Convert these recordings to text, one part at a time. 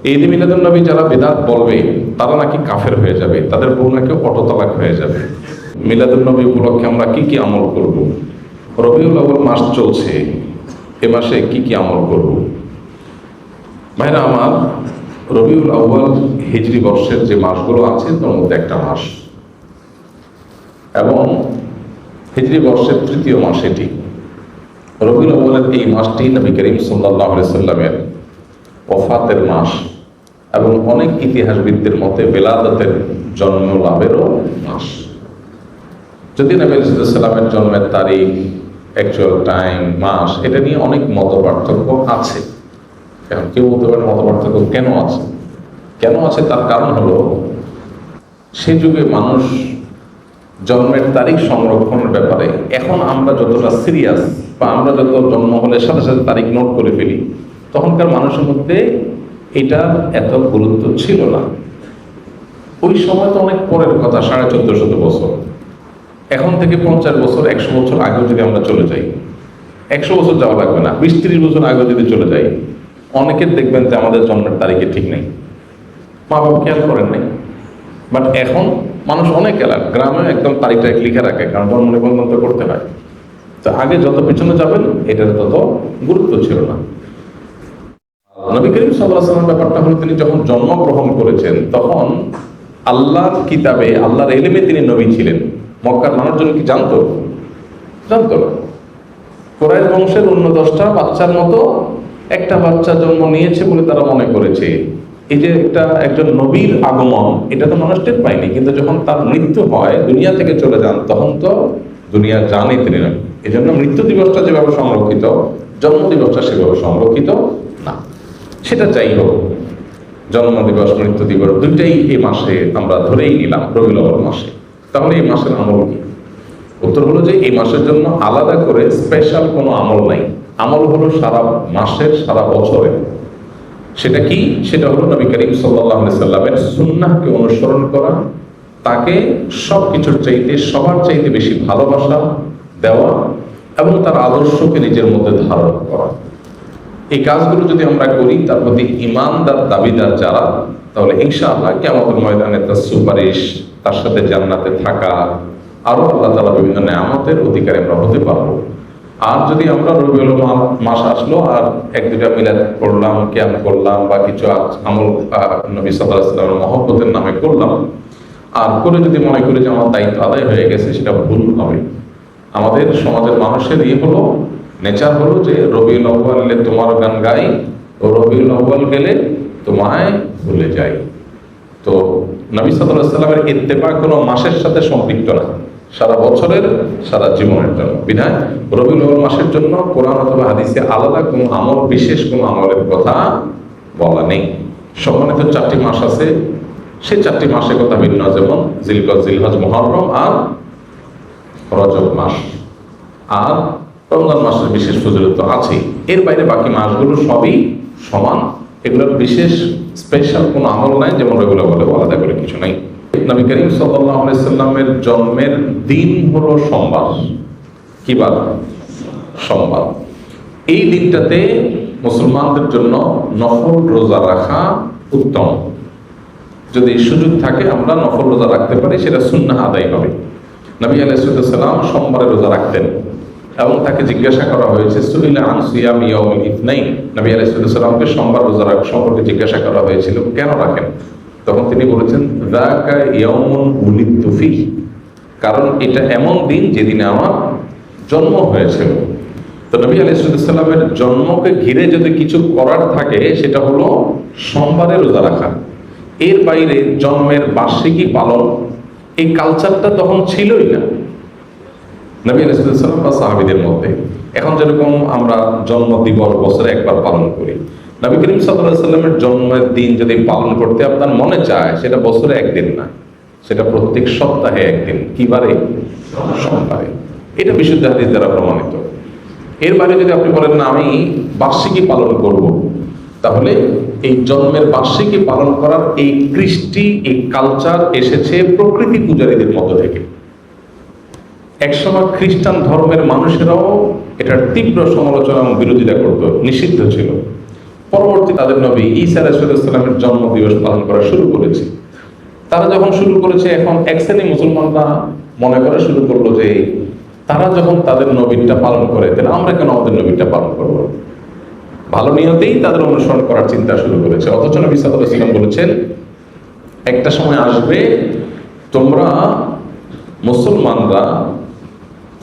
এই ঈদে মিলাদুন নবী যারা বিদআত বলবে তারা নাকি কাফের হয়ে যাবে, তাদের বউ নাকি অটোতালাক হয়ে যাবে। মিলাদুন নবী উপলক্ষে আমরা কি কি আমল করব? রবিউল আউয়াল মাস চলছে, এ মাসে কি কি আমল করব? ভাইরা আমার, রবিউল আউয়াল হিজরি বর্ষের যে মাসগুলো আছে তার মধ্যে একটা মাস, এবং হিজরি বর্ষের তৃতীয় মাস এটি। রবিউল আউয়ালের এই মাসটি নবী করিম সাল্লাল্লাহু আলাইহি সাল্লামের ওফাতের মাস, এবং অনেক ইতিহাসবিদদের মতে বেলাদতের জন্ম লাভেরও মাস। যদি নবী সাল্লামের জন্মের তারিখ, অ্যাকচুয়াল টাইম, মাস, এটা নিয়ে অনেক মত পার্থক্য আছে। এখন কেউ বলতে পারে মত পার্থক্য কেন আছে? কেন আছে তার কারণ হলো, সে যুগে মানুষ জন্মের তারিখ সংরক্ষণের ব্যাপারে এখন আমরা যতটা সিরিয়াস, বা আমরা যত জন্ম হলে সাথে সাথে তারিখ নোট করে ফেলি, তখনকার মানুষের মধ্যে এটা এত গুরুত্ব ছিল না। ওই সময় তো অনেক পরের কথা, 1450 বছর। এখন থেকে 50 বছর, 100 বছর আগেও যদি আমরা চলে যাই, 100 বছর যাওয়া লাগবে না, 20-30 বছর আগেও যদি চলে যাই, অনেকের দেখবেন যে আমাদের জন্মের তারিখে ঠিক নেই, মা বাবা খেয়াল করেন নাই। বাট এখন মানুষ অনেক এলাকা গ্রামে একদম তারিখটা লিখে রাখে, কারণ জন্ম নিবন্ধন তো করতে হয়। তো আগে যত পিছনে যাবেন এটার তত গুরুত্ব ছিল না। নবী করিম সাল্লাল্লাহু আলাইহি ওয়াসাল্লাম ব্যাপারটা হলো, তিনি যখন জন্মগ্রহণ করেছেন তখন আল্লাহর কিতাবে, আল্লাহর ইলমে তিনি নবী ছিলেন। মক্কার মানুষজন কি জানতো? জানতো না। কুরাইশ বংশের অন্য 10টা বাচ্চার মতো একটা বাচ্চা জন্ম নিয়েছে বলে তারা মনে করেছে। এই যে একজন নবীর আগমন, এটা তো মানুষ টের পায়নি, কিন্তু যখন তার মৃত্যু হয়, দুনিয়া থেকে চলে যান, তখন তো দুনিয়া জানে তিনি নবী। এই জন্য মৃত্যু দিবসটা যেভাবে সংরক্ষিত, জন্ম দিবসটা সেভাবে সংরক্ষিত না। সেটা যাই হোক, জন্ম দিবস, মৃত্যু দিবস দুইটাই এই মাসে আমরা ধরেই নিলাম, রবিউল আউয়াল মাসে। তাহলে এই মাসের আমল কি? উত্তর হলো যে এই মাসের জন্য আলাদা করে স্পেশাল কোনো আমল নাই। আমল হলো সারা মাসের, সারা বছরে। সেটা কি? সেটা হলো নবী করিম সাল্লাল্লাহু আলাইহি সাল্লামের সুন্নাহকে অনুসরণ করা, তাকে সব কিছুর চাইতে, সবার চাইতে বেশি ভালোবাসা দেওয়া, এবং তার আদর্শকে নিজের মধ্যে ধারণ করা। এই কাজগুলো যদি আমরা করি, তার প্রতি ঈমানদার দাবিদার যারা, তাহলে ইনশাআল্লাহ কিয়ামতের ময়দানে তার সুপারিশ, তার সাথে জান্নাতে থাকা, আরো আল্লাহ তাআলা বিভিন্ন নেয়ামতের অধিকারী আমরা হতে পারবো। আর যদি আমরা রবিউল মাস আসলো আর 1-2টা মিলাদ পড়লাম, কিয়াম করলাম, বা কিছু আমল নবী সাল্লাল্লাহু আলাইহি ওয়াসাল্লামের মহব্বতের নামে করলাম, আর করে যদি মনে করি যে আমার দায়িত্ব আদায় হয়ে গেছে, সেটা ভুল হবে। আমাদের সমাজের মানুষের হলো, নেচার হলো যে রবিউল আউয়াল এলে তোমার গান গাই, ও রবিউল আউয়াল গেলে তোমায় ভুলে যাই। তো নবী সাল্লাল্লাহু আলাইহি ওয়াসাল্লামের ইত্তেবা কোনো মাসের সাথে সম্পৃক্ত না, সারা বছরের, সারা জীবনের জন্য। বিধায় রবিউল আউয়াল মাসের জন্য কোরআন অথবা হাদিসে আলাদা কোনো আমল, বিশেষ কোনো আমলের কথা বলা নেই। সম্মানিত 4টি মাস আছে, সেই 4টি মাসের কথা ভিন্ন, যেমন জিলকদ, জিলহজ, মুহররম আর রজব মাস, আর রমজান মাসের বিশেষ ফজিলত তো আছেই। এর বাইরে বাকি মাসগুলো সবই সমান, এগুলোর বিশেষ স্পেশাল কোনো আমল নাই, যেমন রবিউল আউয়ালে আলাদা করে কিছু নাই। নবী করিম সাল্লাল্লাহু আলাইহি সাল্লামের জন্মের দিন হলো সোমবার। কি বার? সোমবার। এই দিনটাতে মুসলমানদের জন্য নফল রোজা রাখা উত্তম। যদি সুযোগ থাকে আমরা নফল রোজা রাখতে পারি, সেটা সুন্নাহ আদায় হবে। নবী আলাইহিস সালাম সোমবারে রোজা রাখতেন, এবং তাকে জিজ্ঞাসা করা হয়েছে, সুইলা আন সিয়াম ইয়াউমিল ইথনাইন, নবী আলাইহিস সালামকে সোমবার রোজা রাখা সম্পর্কে জিজ্ঞাসা করা হয়েছিল, কেন রাখেন? তখন তিনি বলেছেন, যাকা ইয়াউমুন উলিদতু ফীহি, কারণ এটা এমন দিন যেদিনে আমার জন্ম হয়েছিল। তো নবী আলাইহিস সালামের জন্মকে ঘিরে যদি কিছু করার থাকে, সেটা হলো সোমবারে রোজা রাখা। এর বাইরে জন্মের বার্ষিকী পালন, এই কালচারটা তখন ছিলই না নবী আলাইহিস সালাম বা সাহাবীদের মধ্যে। এখন যেরকম আমরা জন্ম দিবস বছরে একবার পালন করি, নবী করিম সাল্লাল্লাহু আলাইহি সাল্লামের জন্মের দিন যদি পালন করতে আপনার মনে চায়, সেটা বছরে একদিন না, সেটা প্রত্যেক সপ্তাহে একদিন। কি বারে? সোমবারে। এটা বিশুদ্ধ হাদিস দ্বারা প্রমাণিত। এর বাইরে যদি আপনি বলেন না আমি বার্ষিকী পালন করব, তাহলে এই জন্মের বার্ষিকী পালন করার এই কৃষ্টি, এই কালচার এসেছে প্রকৃতি পূজারীদের মধ্য থেকে। একসময় খ্রিস্টান ধর্মের মানুষেরাও এটার তীব্র সমালোচনা এবং বিরোধিতা করত, নিষিদ্ধ ছিল। পরবর্তী তাদের নবী ঈসা আলাইহিস সালামের জন্ম দিবস পালন করা শুরু করেছে। তারা যখন শুরু করেছে, এখন এক শ্রেণী মুসলমানরা মনে করা শুরু করলো যে তারা যখন তাদের নবীটা পালন করে, তাহলে আমরা কেন আমাদের নবীটা পালন করব? ভালো নিয়তেই তাদের অনুসরণ করার চিন্তা শুরু করেছে। অথচ নবী সাল্লাল্লাহু আলাইহি ওয়াসাল্লাম বলেছেন, একটা সময় আসবে তোমরা মুসলমানরা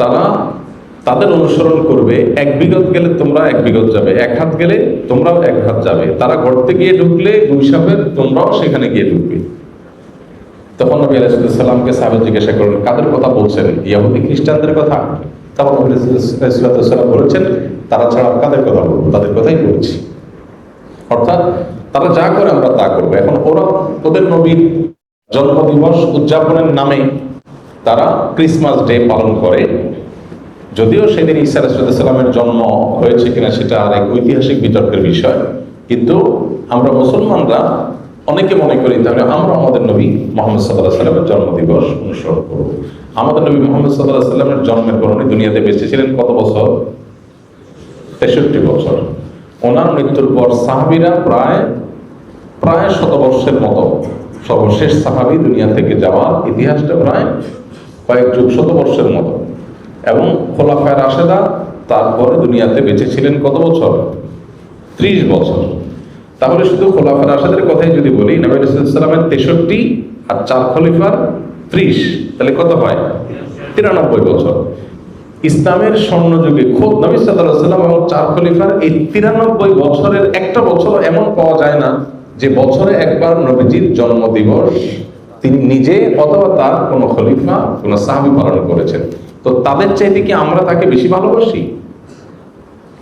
তারা তাদের অনুসরণ করবে, এক বিগত গেলে তোমরা এক বিগত যাবে, এক হাত গেলে তোমরাও এক হাত যাবে, তারা গর্তে গিয়ে ঢুকলে গুইসাবের তোমরাও সেখানে গিয়ে ঢুকবে। তখন নবী আলাইহিস সালামকে সাহাবা জিজ্ঞাসা করলেন, কাদের কথা বলছেন? ইহুদি খ্রিস্টানদের কথা? তখন নবী আলাইহিস সালাম বলেছেন, তারা ছাড়া কাদের কথা বলবো? তাদের কথাই বলছি। অর্থাৎ তারা যা করে আমরা তা করবো। এখন ওদের নবীর জন্মদিবস উদযাপনের নামে তারা ক্রিসমাস ডে পালন করে, যদিও সেদিন ঈসা আলাইহিস সালামের জন্ম হয়েছে কিনা সেটা আর এক ঐতিহাসিক বিতর্কের বিষয়, কিন্তু আমরা মুসলমানরা অনেকে মনে করি তাহলে আমরা আমাদের নবী মুহাম্মদ সাল্লাল্লাহু আলাইহি সাল্লামের জন্মদিবস অনুসরণ করব। আমাদের নবী মুহাম্মদ সাল্লাল্লাহু আলাইহি সাল্লামের জন্মের পর উনি দুনিয়াতে বেঁচে ছিলেন কত বছর? 63 বছর। ওনার মৃত্যুর পর সাহাবীরা প্রায় শতবর্ষের মতো, সর্বশেষ সাহাবী দুনিয়া থেকে যাওয়ার ইতিহাসটা প্রায় কয়েক যুগ, শতবর্ষের মতো। এবং খোলাফায়ে রাশেদা তারপরে দুনিয়াতে বেঁচে ছিলেন কত বছর? 30 বছর। তাহলে শুধু খোলাফায়ে রাশেদের কথাই যদি বলি, নবী রাসূলুল্লাহ সাল্লাল্লাহু আলাইহি ওয়াসাল্লামের 63 আর 4 খলিফার 30, তাহলে কত হয়? 93 বছর। ইসলামের স্বর্ণযুগে খোদ নবী সাল্লাল্লাহু আলাইহি ওয়াসাল্লাম এবং 4 খলিফার এই 93 বছরের একটা বছর এমন পাওয়া যায় না যে বছরে একবার নবীজির জন্মদিবস তিনি নিজে অথবা তার কোন খলিফা, কোন সাহাবী পালন করেছেন। তো তাদের চাইতে কি আমরা তাকে বেশি ভালোবাসি?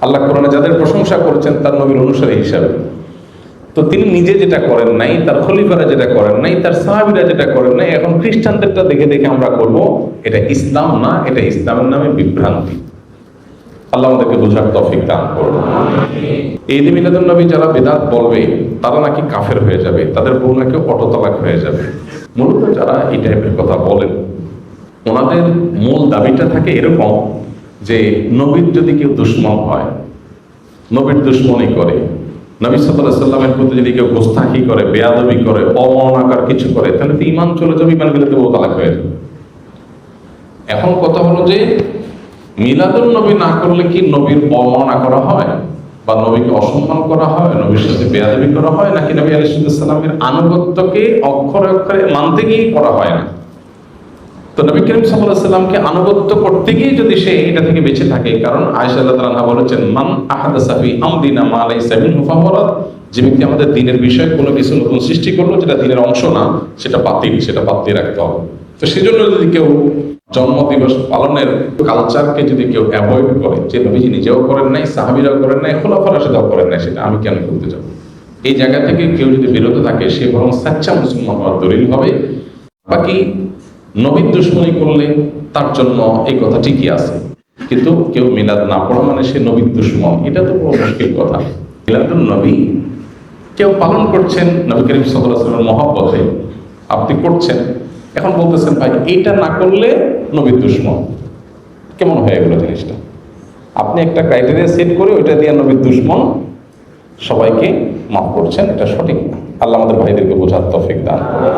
আল্লাহ কোরআনে যাদের প্রশংসা করেছেন তার নবীর অনুসারী হিসাবে, তো তিনি নিজে যেটা করেন নাই, তার খলিফারা যেটা করেন নাই, তার সাহাবীরা যেটা করেন নাই, এখন খ্রিস্টানদেরটা দেখে দেখে আমরা করব, এটা ইসলাম না, এটা ইসলামের নামে বিভ্রান্তি। আল্লাহ আমাদেরকে বোঝার তৌফিক দান করুন। ঈদ মিলাদুন নবী যারা বিদআত বলবে তারা নাকি কাফের হয়ে যাবে, তাদের বউ নাকি অটোতালাক হয়ে যাবে। মূলত যারা এই টাইপের কথা বলেন ওনাদের মূল দাবিটা থাকে এরকম যে নবীর যদি কেউ দুশমন হয়, নবীর দুশমনী করে, নবী সাল্লাল্লাহু আলাইহি সাল্লামের প্রতি যদি কেউ গোস্তাখি করে, বেয়াদবি করে, অমনাকার কিছু করে, তাহলে তো ঈমান চলে যাবে, ঈমান গেলে তো ও তালাক হয়ে যাবে। এখন কথা হলো যে মিলাদুন নবী না করলে কি নবীর অবমাননা করা হয় বা নবীকে অসম্মান করা হয়, নবীর সাথে বেয়াদবি করা হয়, নাকি নবী আলাইহিস সালামের আনুগত্যকে অক্ষরে অক্ষরে মানতে গিয়ে করা হয় না? তো নবী করিম সাল্লাল্লাহু আলাইহি সাল্লামকে আনুগত্য করতে গিয়ে যদি সে এটা থেকে বেঁচে থাকে, কারণ আয়েশা রাদিয়াল্লাহু আনহা বলেছেন, মান আহাদাসা ফি আমরিনা মা লাইসা মিনহু ফাহুয়া রাদ, যে ব্যক্তি আমাদের দ্বীনের বিষয়ে কোনো কিছু নতুন সৃষ্টি করলো যেটা দ্বীনের অংশ না, সেটা বাতিল, সেটা বাদ দিয়ে রাখতে হবে। তো সেজন্য যদি কেউ জন্মদিবস পালনের কালচারকে যদি কেউ অ্যাভয়েড করে, যে নবীজি নিজেও করেন নাই, সাহাবীরাও করেন নাই, খোলাফায়ে রাশেদাও করেন নাই, সেটা আমি কেন করতে যাব, এই জায়গা থেকে কেউ যদি বিরত থাকে সে বরং সাচ্চা মুসলমান হওয়ার দলিল হবে। বাকি নবীর দুশমনী করলে তার জন্য এই কথা ঠিকই আছে, কিন্তু কেউ মিলাদ না পড়া মানে সে নবীর দুশমন, এটা তো বড় মুশকিল কথা। মিলাদুন নবী কেউ পালন করছেন নবী করিম সাল্লাল্লাহু আলাইহি ওয়াসাল্লামের মহব্বতে, আপনি করছেন, এখন বলতেছেন ভাই এইটা না করলে নবীর দুশমন, কেমন হয়ে গেল জিনিসটা? আপনি একটা ক্রাইটেরিয়া সেট করে ওইটা দিয়ে নবীর দুশমন সবাইকে মাফ করছেন, এটা সঠিক না। আল্লাহ আমাদের ভাইদেরকে বোঝার তৌফিক দান করুন।